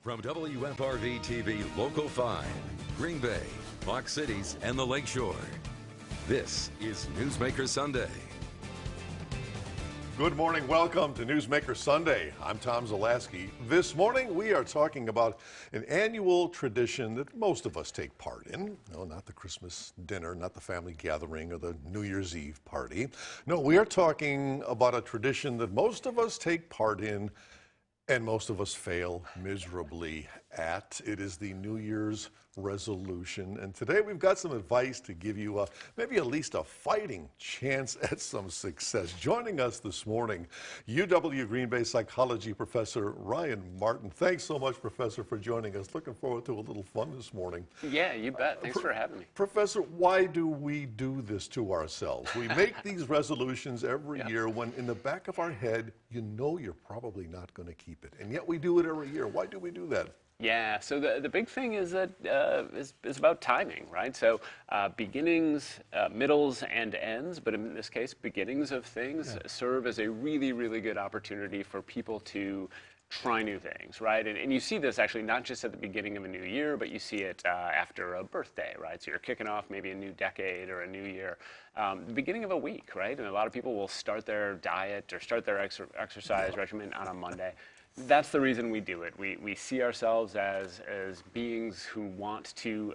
From WFRV TV Local 5, Green Bay, Fox Cities, and the Lakeshore, this is Newsmaker Sunday. Good morning. Welcome to Newsmaker Sunday. I'm Tom Zalaski. This morning we are talking about an annual tradition that most of us take part in. No, not the Christmas dinner, not the family gathering or the New Year's Eve party. No, we are talking about a tradition that most of us take part in and most of us fail miserably at. It is the New Year's resolution. And today we've got some advice to give you maybe at least a fighting chance at some success. Joining us this morning, UW Green Bay psychology professor Ryan Martin. Thanks so much, Professor, for joining us. Looking forward to a little fun this morning. Yeah, you bet. Thanks for having me. Professor, why do we do this to ourselves? We make these resolutions every year when in the back of our head, you know you're probably not going to keep it. And yet we do it every year. Why do we do that? Yeah, so the big thing is that is about timing, right? So beginnings, middles, and ends, but in this case, beginnings of things serve as a really, really good opportunity for people to try new things, right? And you see this actually not just at the beginning of a new year, but you see it after a birthday, right? So you're kicking off maybe a new decade or a new year. The beginning of a week, right? And a lot of people will start their diet or start their exercise regimen on a Monday. That's the reason we do it. We see ourselves as beings who want to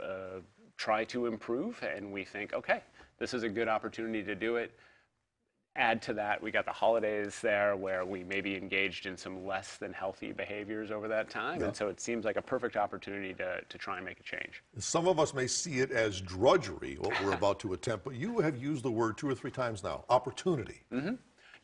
try to improve, and we think, okay, this is a good opportunity to do it. Add to that, we got the holidays there where we may be engaged in some less than healthy behaviors over that time, and so it seems like a perfect opportunity to try and make a change. Some of us may see it as drudgery, what we're about to attempt, but you have used the word 2 or 3 times now, opportunity. Mm-hmm.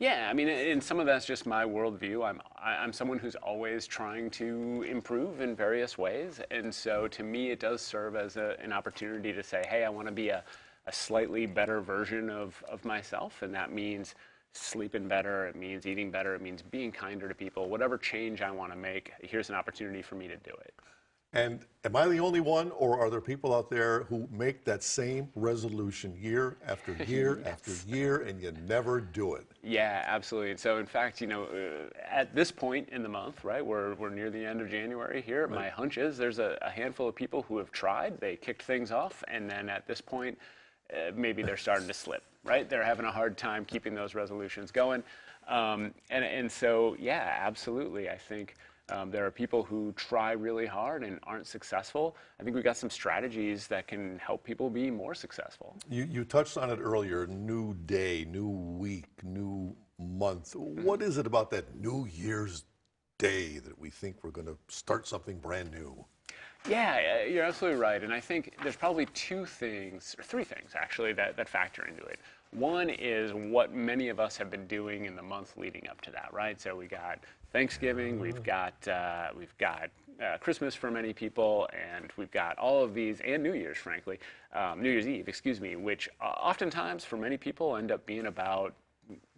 Yeah, I mean, and some of that's just my worldview. I'm someone who's always trying to improve in various ways, and so to me it does serve as an opportunity to say, hey, I want to be a slightly better version of myself, and that means sleeping better, it means eating better, it means being kinder to people. Whatever change I want to make, here's an opportunity for me to do it. And am I the only one, or are there people out there who make that same resolution year after year after year, and you never do it? Yeah, absolutely. And so, in fact, you know, at this point in the month, right, we're near the end of January here. Right. My hunch is there's a handful of people who have tried. They kicked things off, and then at this point, maybe they're starting to slip, right? They're having a hard time keeping those resolutions going. And so, yeah, absolutely. I think there are people who try really hard and aren't successful. I think we've got some strategies that can help people be more successful. You touched on it earlier, new day, new week, new month. What is it about that New Year's Day that we think we're going to start something brand new? Yeah, you're absolutely right. And I think there's probably 2 things, or 3 things actually, that factor into it. One is what many of us have been doing in the month leading up to that, right? So we got Thanksgiving, we've got Christmas for many people, and we've got all of these, and New Year's, frankly, New Year's Eve, excuse me, which oftentimes for many people end up being about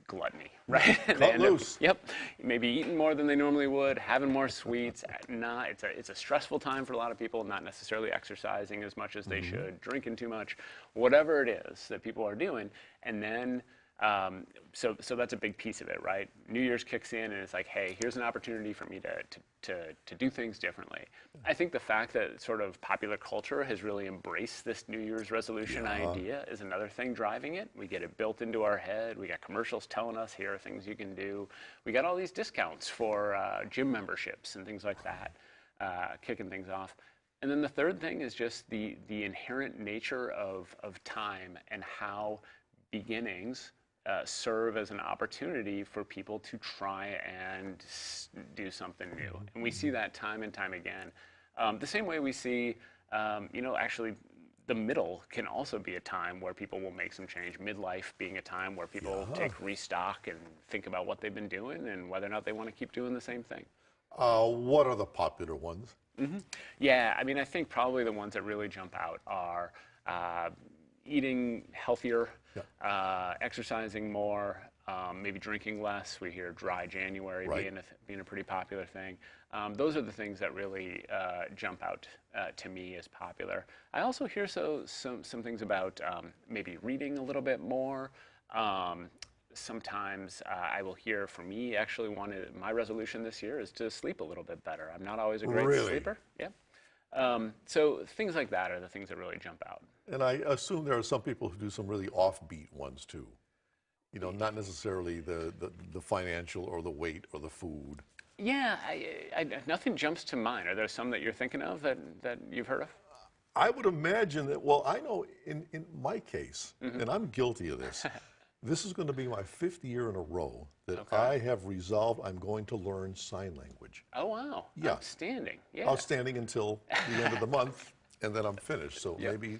gluttony, right? Cut loose. Yep, maybe eating more than they normally would, having more sweets. It's a stressful time for a lot of people, not necessarily exercising as much as they should, drinking too much, whatever it is that people are doing. And then, so that's a big piece of it, right? New Year's kicks in and it's like, hey, here's an opportunity for me to do things differently. I think the fact that sort of popular culture has really embraced this New Year's resolution idea is another thing driving it. We get it built into our head. We got commercials telling us here are things you can do. We got all these discounts for gym memberships and things like that, kicking things off. And then the third thing is just the inherent nature of time and how beginnings serve as an opportunity for people to try and do something new. And we see that time and time again. The same way we see, actually the middle can also be a time where people will make some change. Midlife being a time where people take restock and think about what they've been doing and whether or not they want to keep doing the same thing. What are the popular ones? Mm-hmm. Yeah, I mean, I think probably the ones that really jump out are eating healthier, exercising more, maybe drinking less. We hear dry January being a pretty popular thing. Those are the things that really jump out to me as popular. I also hear some things about maybe reading a little bit more, sometimes I will hear, for me, actually my resolution this year is to sleep a little bit better. I'm not always a great Really? sleeper. Yeah. So things like that are the things that really jump out. And I assume there are some people who do some really offbeat ones too. You know, not necessarily the financial or the weight or the food. Yeah, nothing jumps to mind. Are there some that you're thinking of that you've heard of? I would imagine that, well, I know in my case, and I'm guilty of this, this is going to be my 5th year in a row that I have resolved I'm going to learn sign language. Oh, wow. Yeah. Outstanding. Yeah. Outstanding until the end of the month, and then I'm finished. So maybe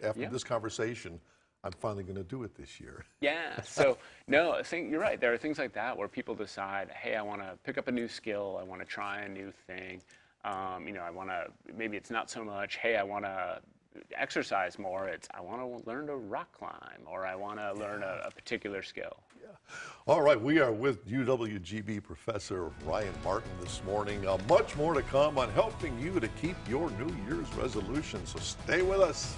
after this conversation, I'm finally going to do it this year. Yeah. So, no, I think you're right. There are things like that where people decide, hey, I want to pick up a new skill. I want to try a new thing. You know, I want to, maybe it's not so much, hey, I want to exercise more. It's, I want to learn to rock climb, or I want to learn a particular skill. Yeah. All right, we are with UWGB Professor Ryan Martin this morning. Much more to come on helping you to keep your New Year's resolutions, so stay with us.